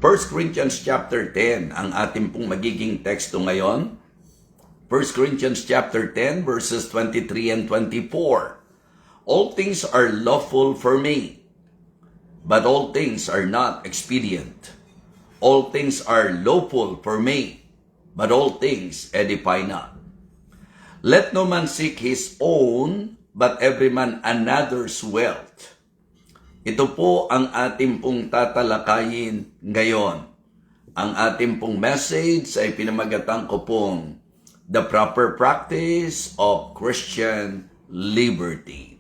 1 Corinthians chapter 10 ang ating pong magiging teksto ngayon. 1 Corinthians chapter 10 verses 23 and 24. All things are lawful for me, but all things are not expedient. All things are lawful for me, but all things edify not. Let no man seek his own, but every man another's wealth. Ito po ang ating pong tatalakayin ngayon. Ang ating pong message ay pinamagatan ko pong The Proper Practice of Christian Liberty.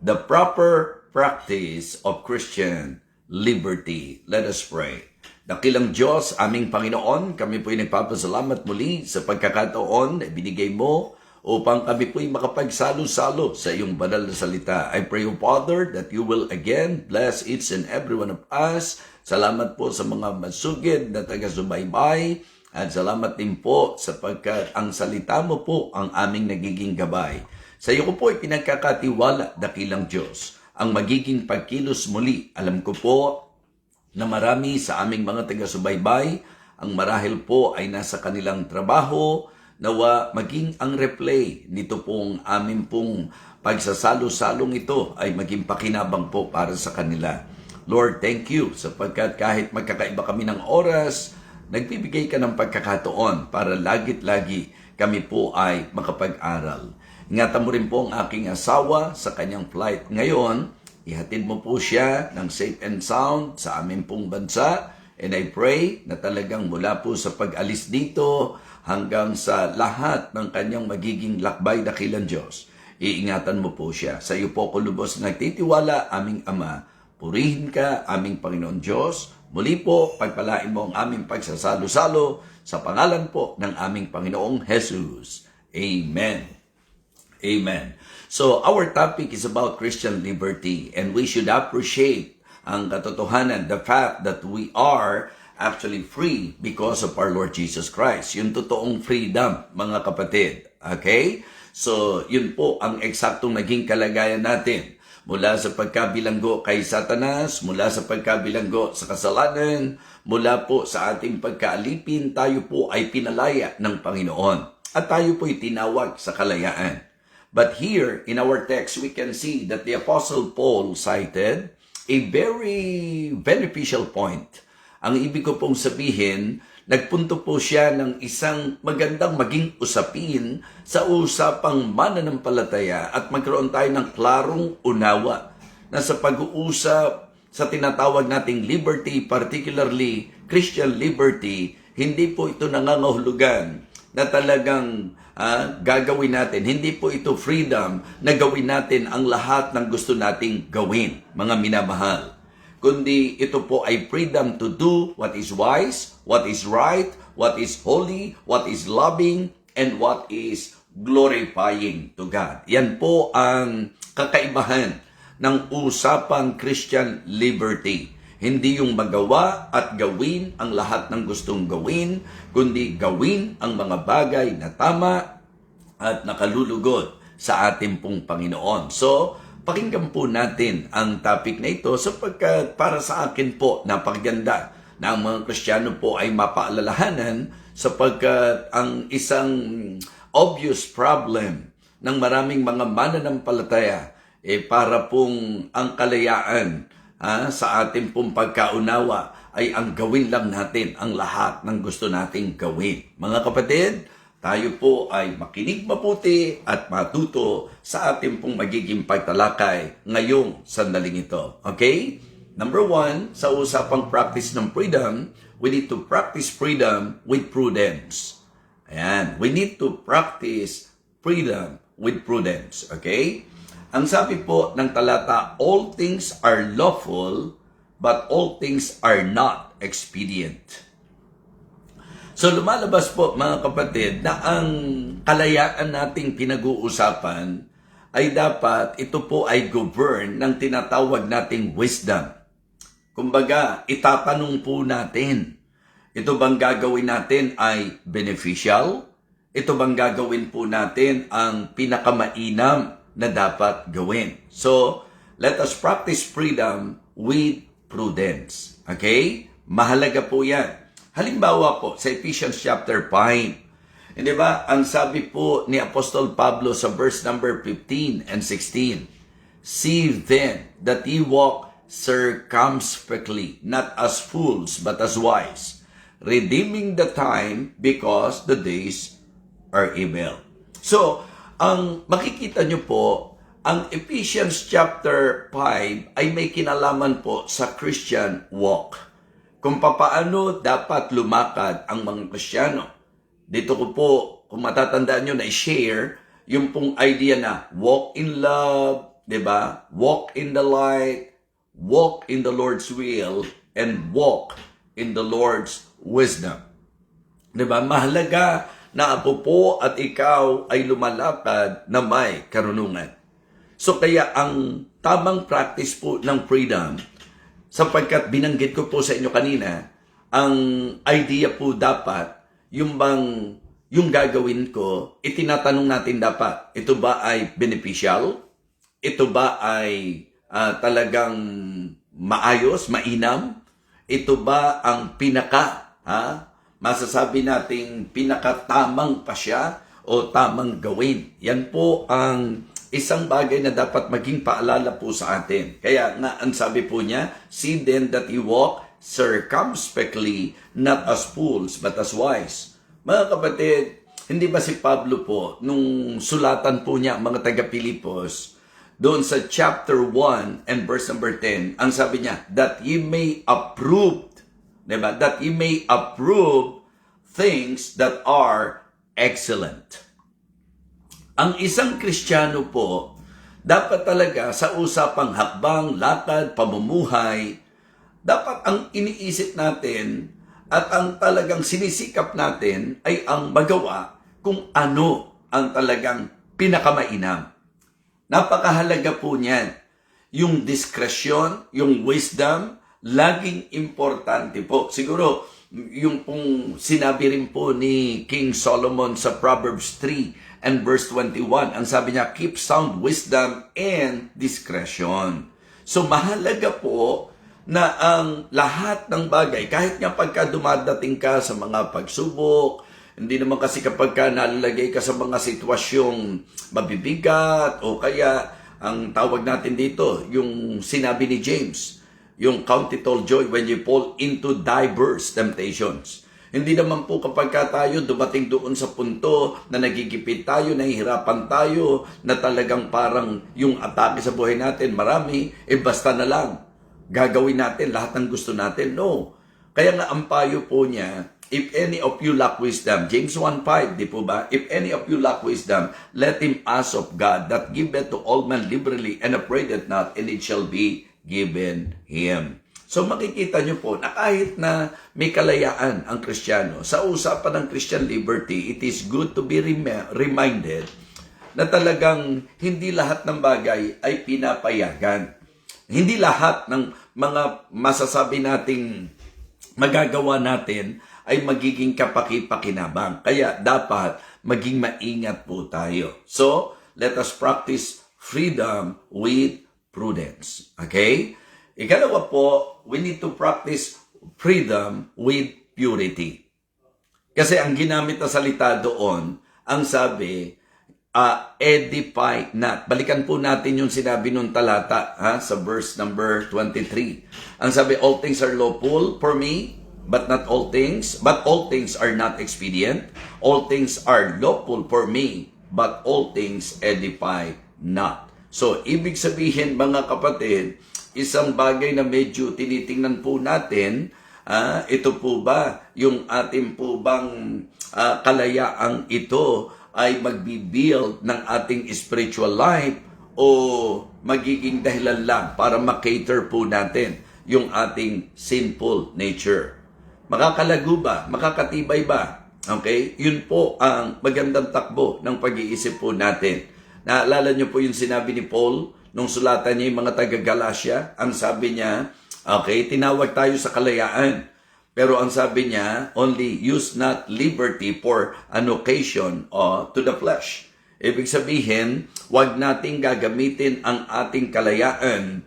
The proper practice of Christian liberty. Let us pray. Dakilang Diyos, aming Panginoon, kami po'y nagpapasalamat muli sa pagkakataon na binigay mo upang kami po'y makapagsalo-salo sa iyong banal na salita. I pray, O Father, that you will again bless each and every one of us. Salamat po sa mga masugid na taga-subaybay at salamat din po sapagkat ang salita mo po ang aming nagiging gabay. Sa iyo ko po ay pinagkakatiwala, dakilang Diyos, ang magiging pagkilos muli. Alam ko po na marami sa aming mga taga-subaybay, ang marahil po ay nasa kanilang trabaho, nawa maging ang replay nito pong aming pong pagsasalo-salong ito ay maging pakinabang po para sa kanila. Lord, thank you sapagkat kahit magkakaiba kami ng oras, nagbibigay ka ng pagkakataon para lagit-lagi kami po ay makapag-aral. Ingatan mo rin po ang aking asawa sa kanyang flight ngayon. Ihatid mo po siya ng safe and sound sa aming pong bansa. And I pray na talagang mula po sa pag-alis dito hanggang sa lahat ng kanyang magiging lakbay, dakilang Diyos, iingatan mo po siya. Sa iyo po ko lubos nagtitiwala, aming Ama. Purihin ka, aming Panginoon Diyos. Muli po, pagpalain mo ang aming pagsasalo-salo sa pangalan po ng aming Panginoong Jesus. Amen. Amen. So, our topic is about Christian liberty, and we should appreciate ang katotohanan, the fact that we are actually free because of our Lord Jesus Christ. Yung totoong freedom, mga kapatid. Okay? So, yun po ang eksaktong naging kalagayan natin. Mula sa pagkabilanggo kay Satanas, mula sa pagkabilanggo sa kasalanan, mula po sa ating pagkaalipin, tayo po ay pinalaya ng Panginoon. At tayo po ay tinawag sa kalayaan. But here, in our text, we can see that the Apostle Paul cited a very beneficial point. Ang ibig ko pong sabihin, nagpunto po siya ng isang magandang maging usapin sa usapang mananampalataya at magkaroon tayo ng klarong unawa na sa pag-uusap sa tinatawag nating liberty, particularly Christian liberty, hindi po ito nangangahulugan na talagang gagawin natin. Hindi po ito freedom na gawin natin ang lahat ng gusto nating gawin, mga minamahal. Kundi ito po ay freedom to do what is wise, what is right, what is holy, what is loving, and what is glorifying to God. Yan po ang kakaibahan ng usapang Christian liberty. Hindi yung magawa at gawin ang lahat ng gustong gawin, kundi gawin ang mga bagay na tama at nakalulugod sa ating pong Panginoon. So, pakinggan po natin ang topic na ito sapagkat para sa akin po napakaganda na ang mga Kristiyano po ay mapaalalahanan sapagkat ang isang obvious problem ng maraming mga mananampalataya para pong ang kalayaan sa ating pong pagkaunawa ay ang gawin lang natin ang lahat ng gusto nating gawin. Mga kapatid, tayo po ay makinig mabuti at matuto sa ating pong magiging pagtalakay ngayong sandaling ito. Okay? Number 1, sa usapang practice ng freedom, we need to practice freedom with prudence. Ayan. We need to practice freedom with prudence. Okay? Ang sabi po ng talata, all things are lawful, but all things are not expedient. So lumalabas po mga kapatid na ang kalayaan nating pinag-uusapan ay dapat ito po ay govern ng tinatawag nating wisdom. Kumbaga, itatanong po natin, ito bang gagawin natin ay beneficial? Ito bang gagawin po natin ang pinakamainam na dapat gawin? So, let us practice freedom with prudence. Okay? Mahalaga po yan. Halimbawa po, sa Ephesians chapter 5, hindi ba, ang sabi po ni Apostol Pablo sa verse number 15 and 16, "See then that ye walk circumspectly, not as fools, but as wise, redeeming the time because the days are evil." So, ang makikita nyo po, ang Ephesians chapter 5 ay may kinalaman po sa Christian walk. Kung papaano dapat lumakad ang mga Kristiyano. Dito ko po, kung matatandaan nyo na i-share, yung pong idea na walk in love, diba? Walk in the light, walk in the Lord's will, and walk in the Lord's wisdom. Diba? Mahalaga na ako po at ikaw ay lumalakad na may karunungan. So kaya ang tamang practice po ng freedom, sapagkat binanggit ko po sa inyo kanina, ang idea po dapat, yung gagawin ko, itinatanong natin dapat, ito ba ay beneficial? Ito ba ay talagang maayos, mainam? Ito ba ang masasabi nating pinakatamang pasya o tamang gawin? Yan po ang isang bagay na dapat maging paalala po sa atin. Kaya nga, ang sabi po niya, "See then that you walk circumspectly, not as fools, but as wise." Mga kapatid, hindi ba si Pablo po, nung sulatan po niya mga taga-Pilipos, doon sa chapter 1 and verse number 10, ang sabi niya, "That ye may approve," diba? "That ye may approve things that are excellent." Ang isang Kristiyano po, dapat talaga sa usapang hakbang, lakad, pamumuhay, dapat ang iniisip natin at ang talagang sinisikap natin ay ang magawa kung ano ang talagang pinakamainam. Napakahalaga po niyan. Yung diskresyon, yung wisdom, laging importante po. Siguro, yung pong sinabi rin po ni King Solomon sa Proverbs 3 and verse 21, ang sabi niya, "Keep sound wisdom and discretion." So mahalaga po na ang lahat ng bagay, kahit nga pagka dumadating ka sa mga pagsubok, hindi naman kasi kapag ka nalalagay ka sa mga sitwasyong mabibigat o kaya ang tawag natin dito, yung sinabi ni James, yung count it all joy when you fall into diverse temptations. Hindi naman po kapag tayo dumating doon sa punto na nagigipit tayo, nahihirapan tayo, na talagang parang yung atake sa buhay natin marami, basta na lang. Gagawin natin lahat ng gusto natin. No. Kaya nga ang payo po niya, "If any of you lack wisdom," James 1:5, di po ba? "If any of you lack wisdom, let him ask of God, that giveth to all men liberally, and upbraideth not, and it shall be given him." So makikita nyo po na kahit na may kalayaan ang Kristiyano, sa usapan ng Christian liberty, it is good to be reminded na talagang hindi lahat ng bagay ay pinapayagan. Hindi lahat ng mga masasabi nating magagawa natin ay magiging kapaki-pakinabang. Kaya dapat maging maingat po tayo. So, let us practice freedom with prudence. Okay? Ikalawa po, we need to practice freedom with purity. Kasi ang ginamit na salita doon, ang sabi, edify not. Balikan po natin yung sinabi nung talata sa verse number 23. Ang sabi, "All things are lawful for me, but all things are not expedient. All things are lawful for me, but all things edify not." So, ibig sabihin mga kapatid, isang bagay na medyo tinitingnan po natin, ito po ba yung ating po bang kalayaang ito ay magbibuild ng ating spiritual life o magiging dahilan lang para makater po natin yung ating sinful nature. Makakalago ba? Makakatibay ba? Okay? Yun po ang magandang takbo ng pag-iisip po natin. Naalala niyo po yung sinabi ni Paul nung sulatan niya yung mga taga-Galatia? Ang sabi niya, okay, tinawag tayo sa kalayaan. Pero ang sabi niya, only use not liberty for an occasion to the flesh. Ibig sabihin, wag nating gagamitin ang ating kalayaan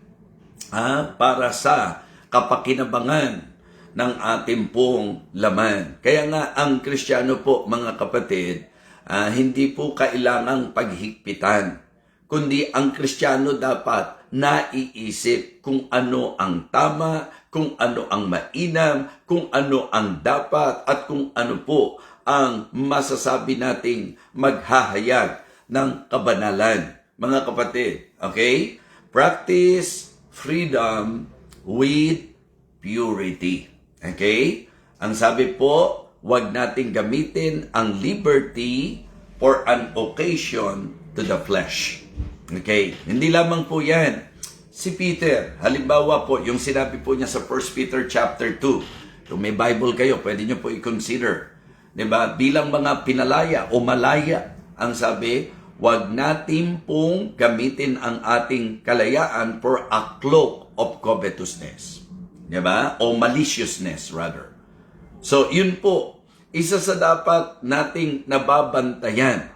para sa kapakinabangan ng ating pong laman. Kaya nga ang Kristiyano po, mga kapatid, hindi po kailangang paghigpitan, kundi ang Kristiyano dapat naiisip kung ano ang tama, kung ano ang mainam, kung ano ang dapat, at kung ano po ang masasabi nating maghahayag ng kabanalan. Mga kapatid, okay? Practice freedom with purity. Okay? Ang sabi po, huwag nating gamitin ang liberty for an occasion to the flesh. Okay? Hindi lamang po yan. Si Peter, halimbawa po, yung sinabi po niya sa 1 Peter chapter 2. Kung may Bible kayo, pwede nyo po i-consider. Diba? Bilang mga pinalaya o malaya, ang sabi, huwag natin pong gamitin ang ating kalayaan for a cloak of covetousness. Diba? O maliciousness, rather. So, yun po, isa sa dapat nating nababantayan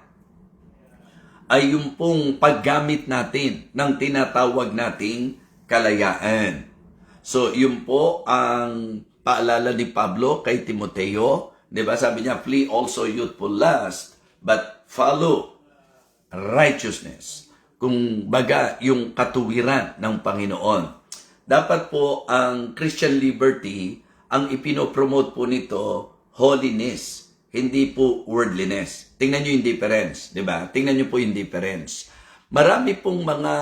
ay yung pong paggamit natin ng tinatawag nating kalayaan. So, yun po ang paalala ni Pablo kay Timoteo. Diba? Sabi niya, flee also youthful lust, but follow righteousness. Kung baga, yung katuwiran ng Panginoon. Dapat po ang Christian liberty, ang ipinopromote po nito, holiness, hindi po worldliness. Tingnan nyo yung difference, di ba? Tingnan nyo po yung difference. Marami pong mga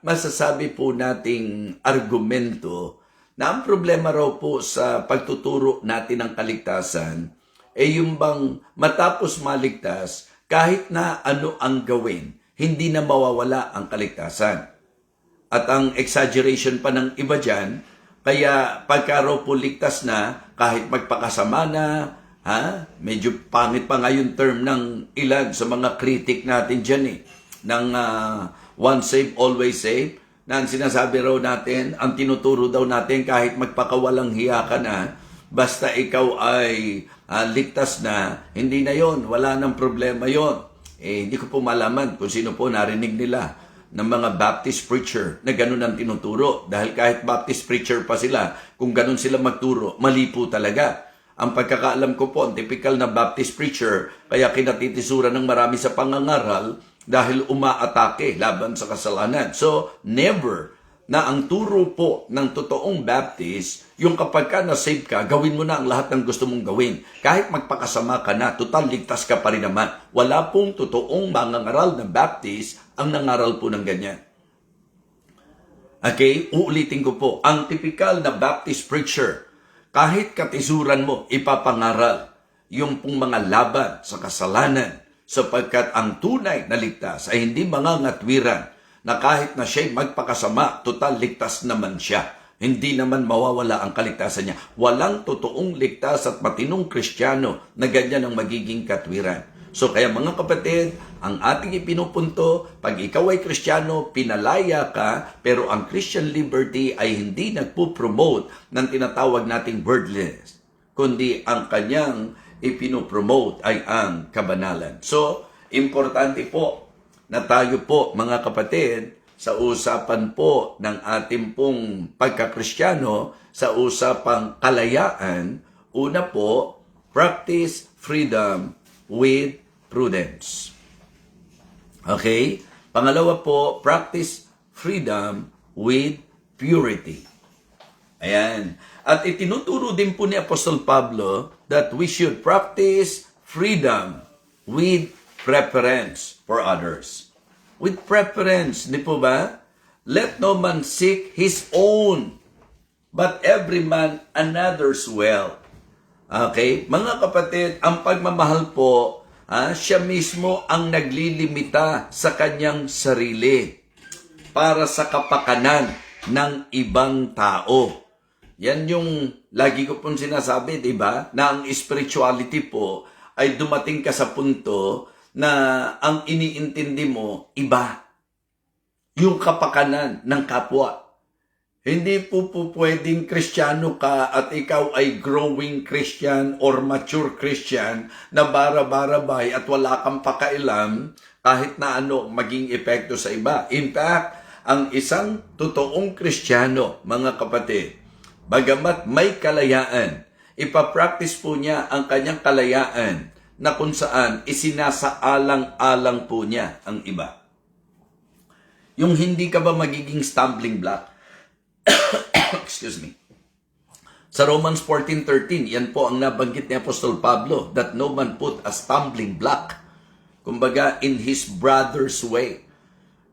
masasabi po nating argumento na ang problema raw po sa pagtuturo natin ng kaligtasan ay yung bang matapos maligtas, kahit na ano ang gawin, hindi na mawawala ang kaligtasan. At ang exaggeration pa ng iba dyan, kaya pagka raw po ligtas na, kahit magpakasama na, medyo pangit pa nga yung term ng ilan sa mga critic natin dyan ng once saved, always saved, na ang sinasabi raw natin, ang tinuturo daw natin kahit magpakawalang hiya ka na, basta ikaw ay ligtas na, hindi na yon, wala nang problema yon. Hindi ko po malaman kung sino po narinig nila ng mga Baptist preacher na ganun ang tinuturo. Dahil kahit Baptist preacher pa sila, kung ganun sila magturo, mali po talaga. Ang pagkakaalam ko po, ang typical na Baptist preacher, kaya kinatitisuran ng marami sa pangangaral dahil umaatake laban sa kasalanan. So, never na ang turo po ng totoong Baptist, yung kapag ka na-save ka, gawin mo na ang lahat ng gusto mong gawin. Kahit magpakasama ka na, total ligtas ka pa rin naman. Wala pong totoong mangangaral na Baptist ang nangaral po ng ganyan. Okay? Uulitin ko po, ang typical na Baptist preacher, kahit katisuran mo, ipapangaral yung pong mga laban sa kasalanan, sapagkat ang tunay na ligtas ay hindi mga ngatwiran na kahit na siya'y magpakasama, total ligtas naman siya. Hindi naman mawawala ang kaligtasan niya. Walang totoong ligtas at matinong Kristiyano na ganyan ang magiging katwiran. So kaya mga kapatid, ang ating ipinupunto, pag ikaw ay Kristiyano, pinalaya ka, pero ang Christian liberty ay hindi nagpo-promote ng tinatawag nating worldliness, kundi ang kanyang ipinupromote ay ang kabanalan. So, importante po na tayo po, mga kapatid, sa usapan po ng ating pong pagkakristyano, sa usapang kalayaan, una po, practice freedom with prudence. Okay? Pangalawa po, practice freedom with purity. Ayan. At itinuturo din po ni Apostol Pablo that we should practice freedom with preference for others. With preference, di po ba? Let no man seek his own, but every man another's well. Okay? Mga kapatid, ang pagmamahal po, siya mismo ang naglilimita sa kanyang sarili para sa kapakanan ng ibang tao. Yan yung lagi ko pong sinasabi, di ba? Na ang spirituality po ay dumating ka sa punto na ang iniintindi mo, iba. Yung kapakanan ng kapwa. Hindi po pwedeng Kristiyano ka at ikaw ay growing Christian or mature Christian na bara-barabay at wala kang pakailam kahit na ano maging epekto sa iba. In fact, ang isang totoong Kristiyano, mga kapatid, Bagamat may kalayaan, ipapractice po niya ang kanyang kalayaan na kung saan isinasaalang-alang po niya ang iba. Yung hindi ka ba magiging stumbling block? Excuse me. Sa Romans 14:13, yan po ang nabanggit ni Apostol Pablo, that no man put a stumbling block, kumbaga in his brother's way.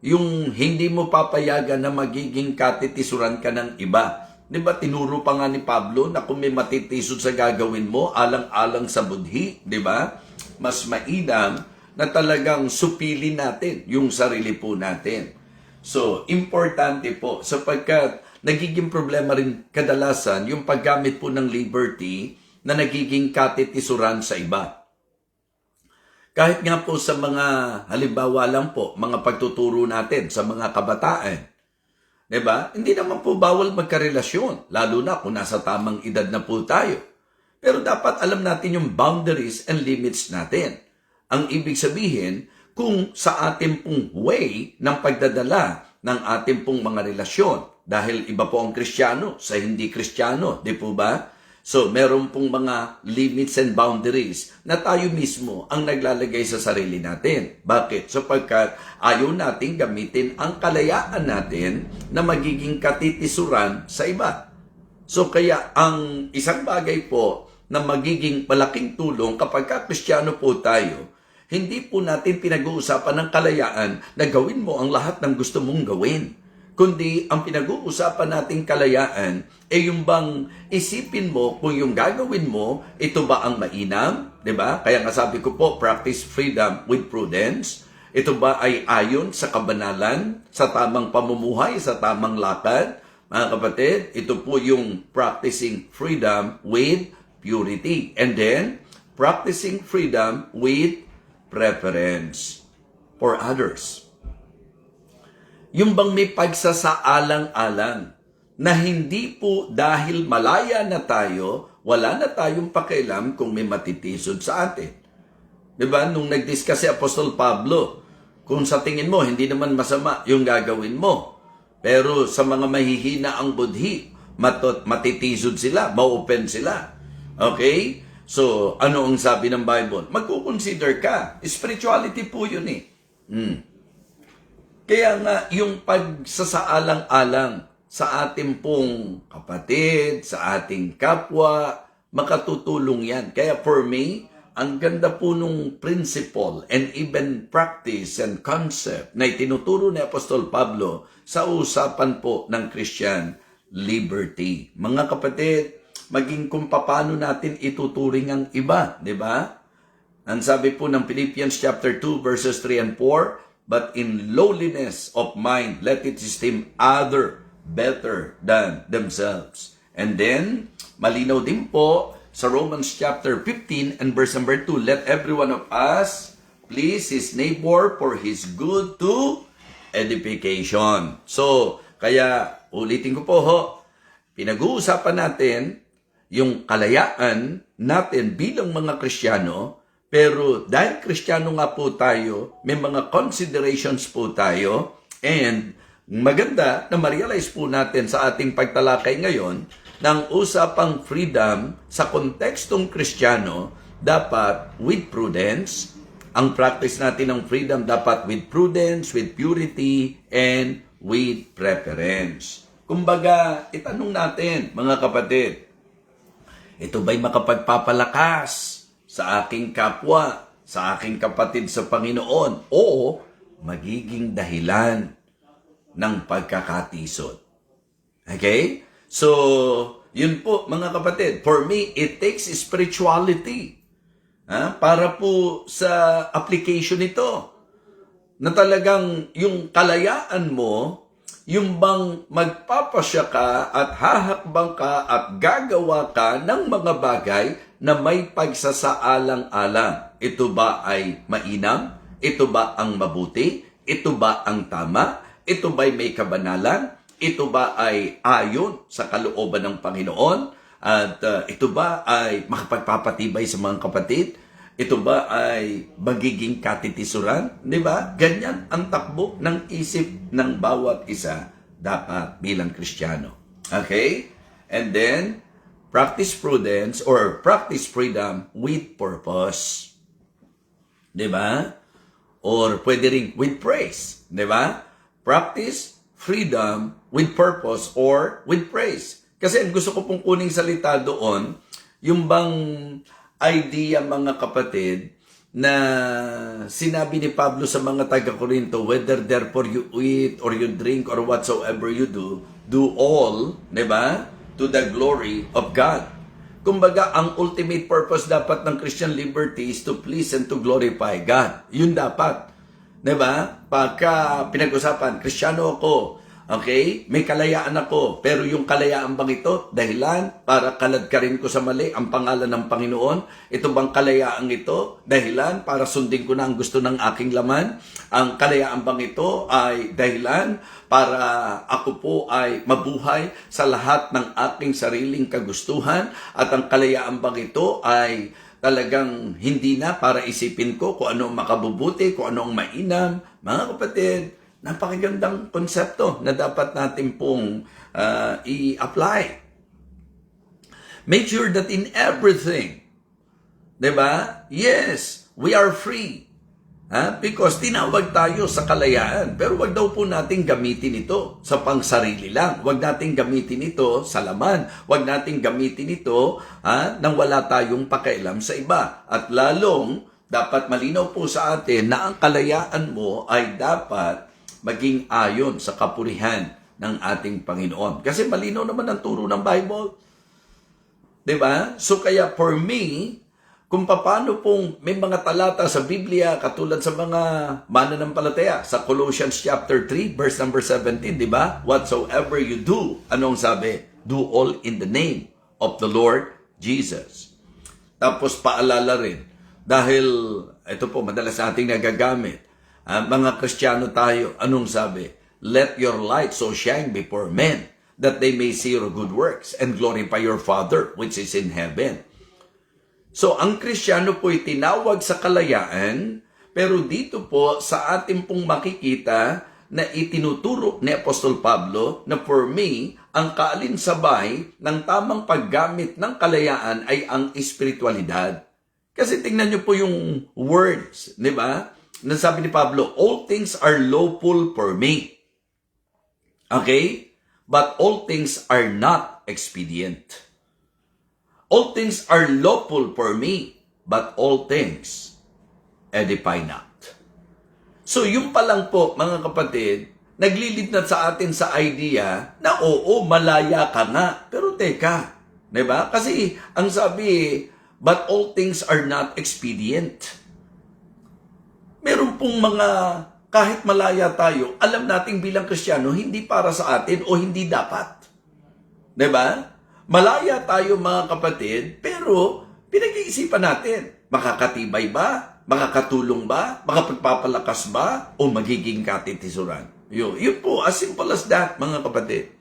Yung hindi mo papayagan na magiging katitisuran ka ng iba. Di ba tinuro pa nga ni Pablo na kung may matitisod sa gagawin mo, alang-alang sa budhi, di ba? Mas mainam na talagang supilin natin yung sarili po natin. So, importante po sapagkat nagiging problema rin kadalasan yung paggamit po ng liberty na nagiging katitisuran sa iba. Kahit nga po sa mga halimbawa lang po, mga pagtuturo natin sa mga kabataan, diba? Hindi naman po bawal magkarelasyon, lalo na kung nasa tamang edad na po tayo. Pero dapat alam natin yung boundaries and limits natin. Ang ibig sabihin, kung sa ating pong way ng pagdadala ng ating pong mga relasyon, dahil iba po ang Kristiyano sa hindi Kristiyano, di po ba? So, meron pong mga limits and boundaries na tayo mismo ang naglalagay sa sarili natin. Bakit? Sapagkat ayaw natin gamitin ang kalayaan natin na magiging katitisuran sa iba. So, kaya ang isang bagay po na magiging malaking tulong kapag Kristiyano po tayo, hindi po natin pinag-uusapan ng kalayaan na gawin mo ang lahat ng gusto mong gawin. Kundi ang pinag-uusapan nating kalayaan ay yung bang isipin mo kung yung gagawin mo, ito ba ang mainam? Diba? Kaya nga sabi ko po, practice freedom with prudence. Ito ba ay ayon sa kabanalan, sa tamang pamumuhay, sa tamang lakad? Mga kapatid, ito po yung practicing freedom with purity. And then, practicing freedom with preference for others. Yung bang may pagsasaalang-alang na hindi po dahil malaya na tayo, wala na tayong pakialam kung may matitisod sa atin. Diba? Nung nag-discuss si Apostol Pablo, kung sa tingin mo, hindi naman masama yung gagawin mo. Pero sa mga mahihina ang budhi, matitisod sila, ma-open sila. Okay? So, ano ang sabi ng Bible? Magkukonsider ka. Spirituality po yun eh. Kaya nga, yung pagsasaalang-alang sa ating pong kapatid, sa ating kapwa, makatutulong yan. Kaya for me, ang ganda po nung principle and even practice and concept na itinuturo ni Apostol Pablo sa usapan po ng Christian liberty. Mga kapatid, maging kung paano natin ituturing ang iba, di ba? Ang sabi po ng Philippians chapter 2 verses 3 and 4, but in lowliness of mind, let it esteem other better than themselves. And then, malinaw din po sa Romans chapter 15 and verse number 2, let every one of us please his neighbor for his good to edification. So, kaya ulitin ko po ho, pinag-uusapan natin yung kalayaan natin bilang mga Kristiyano. Pero dahil Kristiyano nga po tayo, may mga considerations po tayo, and maganda na ma-realize po natin sa ating pagtalakay ngayon ng usapang freedom sa kontekstong Kristiyano dapat with prudence. Ang practice natin ng freedom dapat with prudence, with purity, and with preference. Kumbaga, itanong natin, mga kapatid, ito ba'y makapagpapalakas sa aking kapwa, sa aking kapatid sa Panginoon, o magiging dahilan ng pagkakatisod? Okay? So, yun po mga kapatid. For me, it takes spirituality para po sa application nito. Na talagang yung kalayaan mo, yung bang magpapasya ka at hahakbang ka at gagawa ka ng mga bagay na may pagsasaalang-alang. Ito ba ay mainam? Ito ba ang mabuti? Ito ba ang tama? Ito ba ay may kabanalan? Ito ba ay ayon sa kalooban ng Panginoon? At ito ba ay makapagpapatibay sa mga kapatid? Ito ba ay magiging katitisuran? Di ba? Ganyan ang takbo ng isip ng bawat isa dapat bilang Kristiyano. Okay? And then, practice prudence or practice freedom with purpose. Diba? Or pwede rin with praise. Diba? Practice freedom with purpose or with praise. Kasi ang gusto ko pong kuning salita doon, yung bang idea mga kapatid, na sinabi ni Pablo sa mga taga-Korinto, whether therefore you eat or you drink or whatsoever you do all, diba? To the glory of God. Kumbaga, ang ultimate purpose dapat ng Christian liberty is to please and to glorify God. Yun dapat. Diba? Pagka pinag-usapan, Kristiyano ako, okay? May kalayaan ako. Pero yung kalayaan bang ito, dahilan para kaladkarin ko sa mali ang pangalan ng Panginoon? Ito bang kalayaan ito, dahilan para sundin ko na ang gusto ng aking laman? Ang kalayaan bang ito ay dahilan para ako po ay mabuhay sa lahat ng aking sariling kagustuhan? At ang kalayaan bang ito ay talagang hindi na para isipin ko kung ano ang makabubuti, kung ano ang mainam? Mga kapatid, napakagandang konsepto na dapat natin pong i-apply. Make sure that in everything, diba? Yes, we are free. Because tinawag tayo sa kalayaan. Pero wag daw po natin gamitin ito sa pangsarili lang. Wag natin gamitin ito sa laman. Wag natin gamitin ito nang wala tayong pakialam sa iba. At lalong, dapat malinaw po sa atin na ang kalayaan mo ay dapat maging ayon sa kapurihan ng ating Panginoon. Kasi malinaw naman ang turo ng Bible. Diba? So kaya for me, kung paano pong may mga talata sa Biblia katulad sa mga mananampalataya sa Colossians chapter 3 verse number 17, di ba? Whatsoever you do, anong sabi? Do all in the name of the Lord Jesus. Tapos paalala rin, dahil ito po madalas nating nagagamit, mga Kristiyano tayo, anong sabi? Let your light so shine before men that they may see your good works and glorify your Father which is in heaven. So, ang Kristiyano po'y tinawag sa kalayaan, pero dito po sa ating pong makikita na itinuturo ni Apostol Pablo na for me, ang kaalinsabay ng tamang paggamit ng kalayaan ay ang espiritualidad. Kasi tingnan nyo po yung words, di ba? Nasabi ni Pablo, all things are lawful for me. Okay? But all things are not expedient. All things are lawful for me, but all things edify not. So yung pa lang po, mga kapatid, naglilid na sa atin sa idea na oo, malaya ka nga. Pero teka, diba? Kasi ang sabi, but all things are not expedient. Meron pong mga, kahit malaya tayo, alam nating bilang Kristiyano, hindi para sa atin o hindi dapat. Diba? Malaya tayo mga kapatid, pero pinag-iisipan natin, makakatibay ba? Makakatulong ba? Makapagpapalakas ba? O magiging katitisuran? Yun po, as simple as that mga kapatid.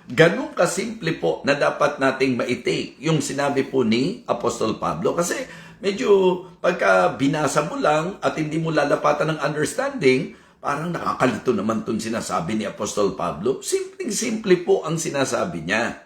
Ganun kasimple po na dapat nating maitake yung sinabi po ni Apostol Pablo. Kasi medyo pagka binasa mo lang at hindi mo lalapatan ng understanding, parang nakakalito naman itong sinasabi ni Apostol Pablo. Simpleng-simple po ang sinasabi niya.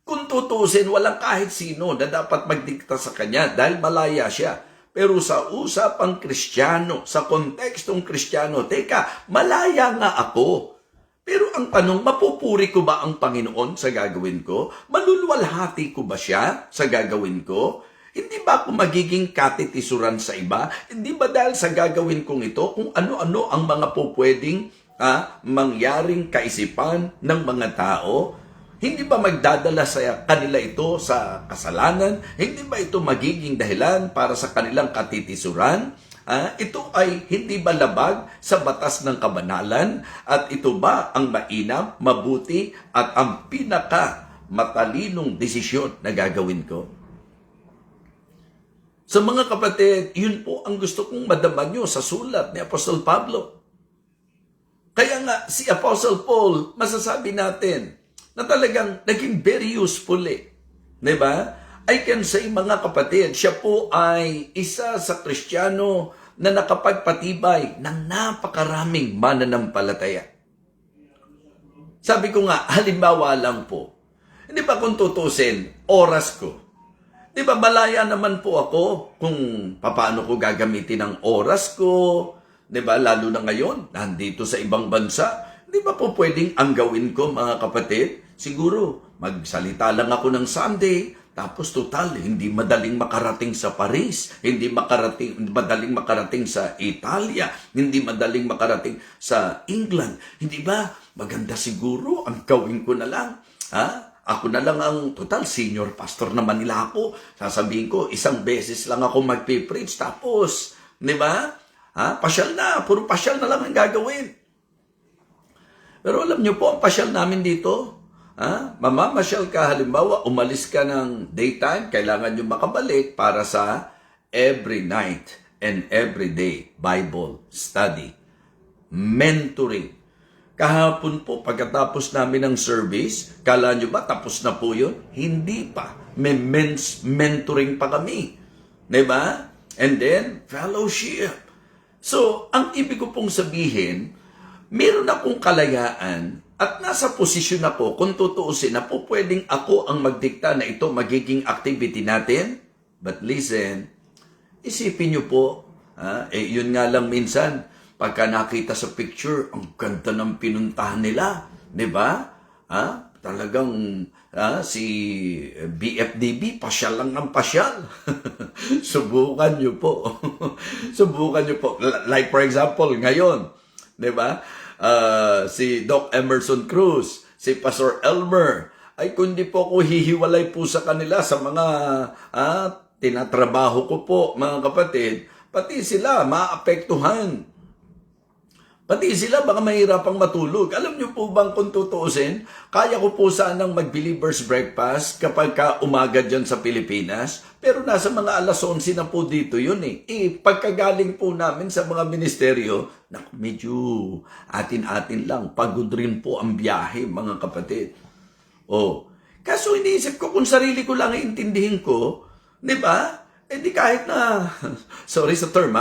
Kung tutusin, walang kahit sino na dapat magdikta sa kanya dahil malaya siya. Pero sa usapang Kristiyano, sa kontekstong Kristiyano, teka, malaya nga ako. Pero ang tanong, mapupuri ko ba ang Panginoon sa gagawin ko? Malulwalhati ko ba siya sa gagawin ko? Hindi ba ako magiging katitisuran sa iba? Hindi ba dahil sa gagawin kong ito, kung ano-ano ang mga pupwedeng mangyaring kaisipan ng mga tao? Hindi ba magdadala sa kanila ito sa kasalanan? Hindi ba ito magiging dahilan para sa kanilang katitisuran? Ito ay hindi ba labag sa batas ng kabanalan? At ito ba ang mainam, mabuti at ang pinaka matalinong desisyon na gagawin ko? So mga kapatid, yun po ang gusto kong madama nyo sa sulat ni Apostol Pablo. Kaya nga si Apostle Paul, masasabi natin, na talagang naging very useful Diba? I can say mga kapatid, siya po ay isa sa Kristiyano na nakapagpatibay ng napakaraming mananampalataya. Sabi ko nga, halimbawa lang po, Hindi ba kung tutusin, oras ko? Di ba malaya naman po ako kung paano ko gagamitin ang oras ko? Di ba lalo na ngayon, nandito sa ibang bansa. Di ba po pwedeng ang gawin ko mga kapatid? Siguro, magsalita lang ako ng Sunday, tapos total, hindi madaling makarating sa Paris, hindi madaling makarating sa Italia, hindi madaling makarating sa England. Hindi ba? Maganda siguro ang gawin ko na lang. Ha? Ako na lang ang total senior pastor naman nila ako. Sasabihin ko, isang beses lang ako magpipreach. Tapos, di ba? Ha? Pasyal na. Puro pasyal na lang ang gagawin. Pero alam nyo po, ang pasyal namin dito, mamamasyal ka, halimbawa, umalis ka ng daytime, kailangan nyo makabalik para sa every night and every day Bible study. Mentoring. Kahapon po, pagkatapos namin ng service, kala nyo ba tapos na po yun? Hindi pa. May mentoring pa kami. Diba? And then, fellowship. So, ang ibig ko pong sabihin, meron akong kalayaan at nasa posisyon ako kung tutuusin na po pwedeng ako ang magdikta na ito magiging activity natin. But listen, isipin nyo po, yun nga lang minsan, pagka nakita sa picture, ang ganda ng pinuntahan nila. Di ba? Talagang si BFDB, pasyal lang ng pasyal. Subukan nyo po. Subukan nyo po. Like for example, ngayon, di ba? Si Doc Emerson Cruz, si Pastor Elmer, ay kundi po ako hihiwalay po sa kanila sa mga tinatrabaho ko po, mga kapatid, pati sila maapektuhan. Pati sila baka mahirapang matulog. Alam niyo po bang kung tutuusin, kaya ko po sanang mag-believer's breakfast kapag umaga dyan sa Pilipinas, pero nasa mga alas 11 na po dito yun eh. Pagkagaling po namin sa mga ministeryo, medyo atin-atin lang, pagod rin po ang biyahe mga kapatid. Kaso iniisip ko kung sarili ko lang iintindihin ko, di ba? Di kahit na, sorry sa term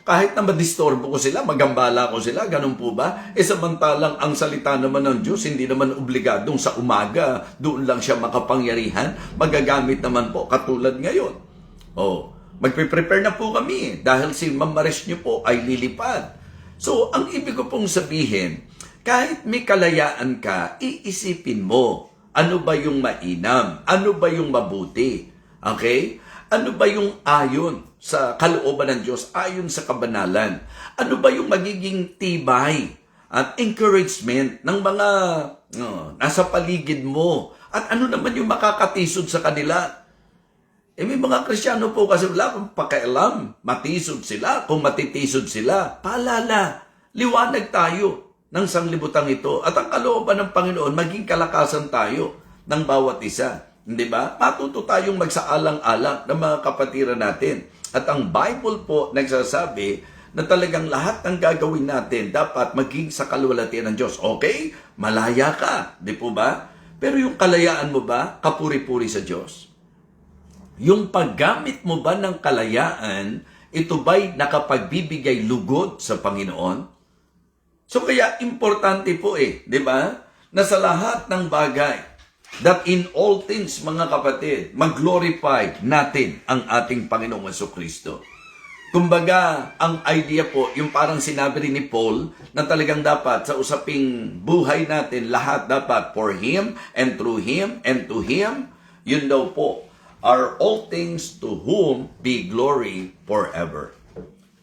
kahit na madistorbo ko sila, magambala ko sila, ganun po ba? Samantalang ang salita naman ng Diyos, hindi naman obligadong sa umaga, doon lang siya makapangyarihan, magagamit naman po, katulad ngayon. Magpe-prepare na po kami, dahil si Ma'am Maris niyo po ay lilipad. So, ang ibig ko pong sabihin, kahit may kalayaan ka, iisipin mo, ano ba yung mainam? Ano ba yung mabuti? Okay? Ano ba yung ayon sa kalooban ng Diyos, ayon sa kabanalan? Ano ba yung magiging tibay at encouragement ng mga nasa paligid mo? At ano naman yung makakatisod sa kanila? May mga Kristiyano po kasi wala kung pakialam. Matisod sila, kung matitisod sila. Paalala, liwanag tayo ng sanglibutang ito. At ang kalooban ng Panginoon, maging kalakasan tayo ng bawat isa. Hindi ba? Matuto tayong magsaalang-alang ng mga kapatiran natin. At ang Bible po nagsasabi na talagang lahat ng gagawin natin dapat maging sa kaluwalhatian ng Diyos. Okay? Malaya ka. Di po ba? Pero yung kalayaan mo ba, kapuri-puri sa Diyos? Yung paggamit mo ba ng kalayaan, ito ba'y nakapagbibigay lugod sa Panginoon? So kaya importante po di ba? Na sa lahat ng bagay, that in all things, mga kapatid, mag-glorify natin ang ating Panginoong Jesucristo. Kumbaga, ang idea po, yung parang sinabi rin ni Paul, na talagang dapat sa usaping buhay natin, lahat dapat for Him, and through Him, and to Him, yun daw po, are all things to whom be glory forever.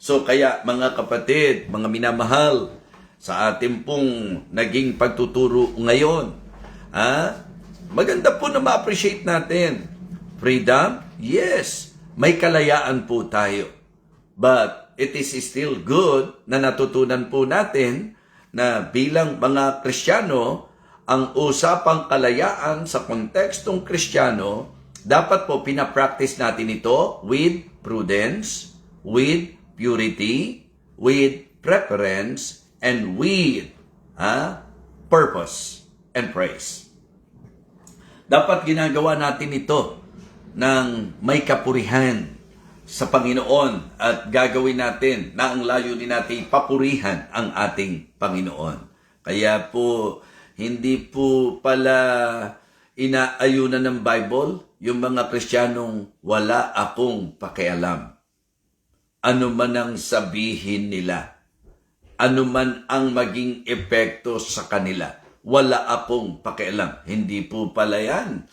So kaya, mga kapatid, mga minamahal, sa ating pong naging pagtuturo ngayon, maganda po na ma-appreciate natin. Freedom? Yes. May kalayaan po tayo. But it is still good na natutunan po natin na bilang mga Kristiyano, ang usapang kalayaan sa kontekstong Kristiyano, dapat po pinapractice natin ito with prudence, with purity, with preference, and with purpose and praise. Dapat ginagawa natin ito ng may kapurihan sa Panginoon at gagawin natin na ang layunin natin papurihan ang ating Panginoon. Kaya po, hindi po pala inaayunan ng Bible, yung mga Kristiyanong wala akong pakialam. Ano man ang sabihin nila, ano man ang maging epekto sa kanila, wala akong pakialam. Hindi po pala yan.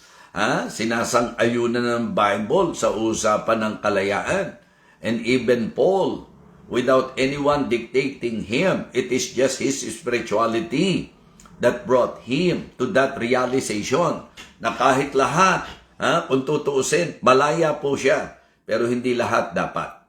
Sinasang-ayunan ng Bible sa usapan ng kalayaan. And even Paul, without anyone dictating him, it is just his spirituality that brought him to that realization na kahit lahat, kung tutuusin, malaya po siya, pero hindi lahat dapat.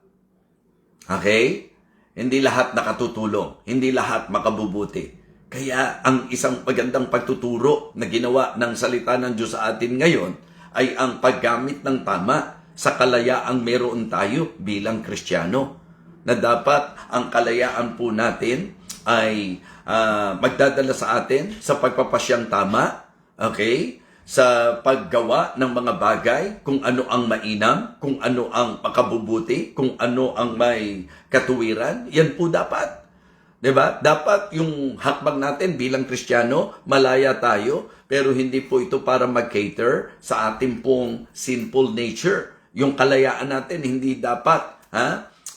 Okay? Hindi lahat nakatutulong, hindi lahat makabubuti. Kaya ang isang magandang pagtuturo na ginawa ng salita ng Diyos sa atin ngayon ay ang paggamit ng tama sa kalayaang meron tayo bilang Kristiyano. Na dapat ang kalayaan po natin ay magdadala sa atin sa pagpapasyang tama, okay? Sa paggawa ng mga bagay, kung ano ang mainam, kung ano ang makabubuti, kung ano ang may katuwiran, yan po dapat. Diba? Dapat yung hakbang natin bilang Kristiyano, malaya tayo, pero hindi po ito para mag-cater sa ating pong sinful nature. Yung kalayaan natin hindi dapat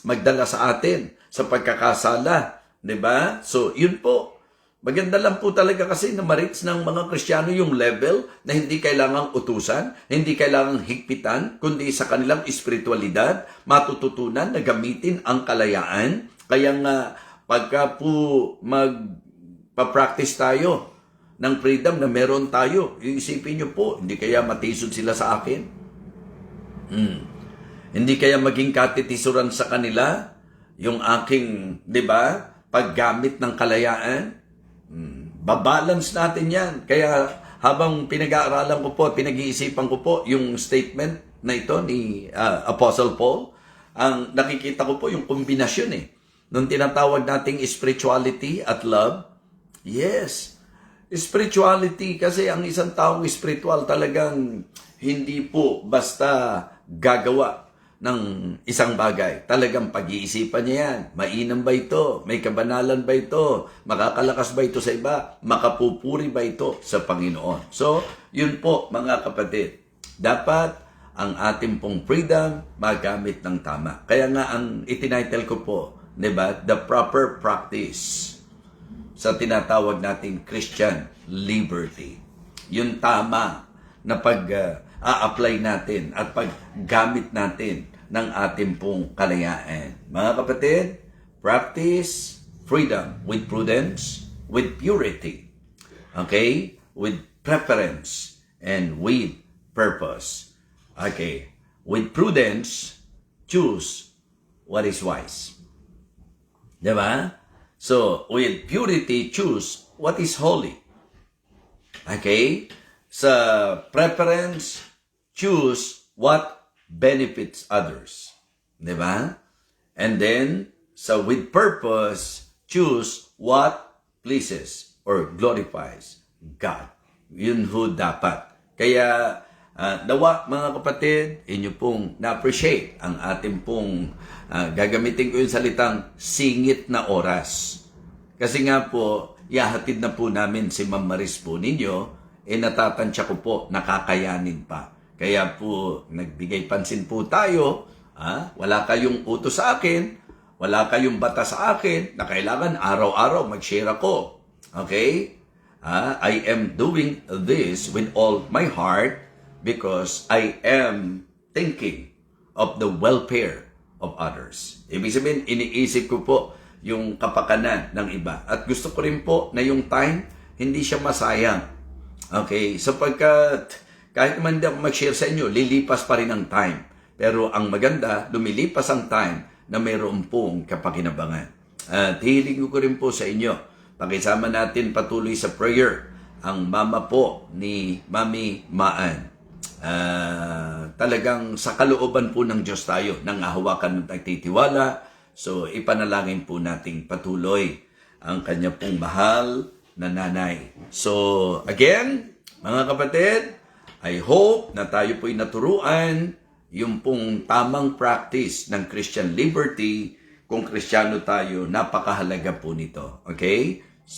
magdala sa atin sa pagkakasala. Diba? So, yun po. Maganda lang po talaga kasi na ma-reach ng mga Kristiyano yung level na hindi kailangang utusan, hindi kailangang higpitan, kundi sa kanilang espiritualidad, matututunan na gamitin ang kalayaan. Kaya nga, pagka po magpa-practice tayo ng freedom na meron tayo, iisipin nyo po, hindi kaya matisod sila sa akin? Hindi kaya maging katitisuran sa kanila yung aking, di ba, paggamit ng kalayaan? Babalance natin yan. Kaya habang pinag-aaralan ko po, pinag-iisipan ko po yung statement na ito ni Apostle Paul, ang nakikita ko po yung kombinasyon nung tinatawag nating spirituality at love. Yes, spirituality kasi ang isang taong spiritual talagang hindi po basta gagawa ng isang bagay. Talagang pag-iisipan niya yan. Mainam ba ito? May kabanalan ba ito? Makakalakas ba ito sa iba? Makapupuri ba ito sa Panginoon? So, yun po mga kapatid. Dapat ang ating pong freedom magamit ng tama. Kaya nga ang itinitle ko po, diba? The proper practice sa tinatawag nating Christian liberty. Yung tama na pag-a-apply natin at paggamit natin ng ating pong kalayaan. Mga kapatid, practice freedom with prudence, with purity. Okay? With preference and with purpose. Okay. With prudence, choose what is wise. Diba? So, with purity, choose what is holy. Okay? Sa preference, choose what benefits others. Diba? And then, so with purpose, choose what pleases or glorifies God. Yun ho dapat. Kaya, nawa mga kapatid, inyo pong na-appreciate ang ating pong gagamitin ko yung salitang singit na oras. Kasi nga po, ihahatid na po namin si Ma'am Maris po ninyo, natatansya ko po, nakakayanin pa. Kaya po, nagbigay pansin po tayo, wala kayong utos sa akin, wala kayong bata sa akin, na kailangan araw-araw mag-share ako. Okay? I am doing this with all my heart because I am thinking of the welfare of others. Ibig sabihin, iniisip ko po yung kapakanan ng iba. At gusto ko rin po na yung time, hindi siya masayang. Okay? Sapagkat kahit naman hindi ako mag-share sa inyo, lilipas pa rin ang time. Pero ang maganda, lumilipas ang time na mayroon pong kapakinabangan. At hihiling ko rin po sa inyo, pakisama natin patuloy sa prayer ang mama po ni Mami Maan. Talagang sa kalooban po ng Diyos tayo, nang ahawakan ng nagtitiwala. So, ipanalangin po nating patuloy ang kanya pong mahal na nanay. So, again, mga kapatid, I hope na tayo po'y naturuan yung pong tamang practice ng Christian liberty. Kung Kristiyano tayo, napakahalaga po nito. Okay?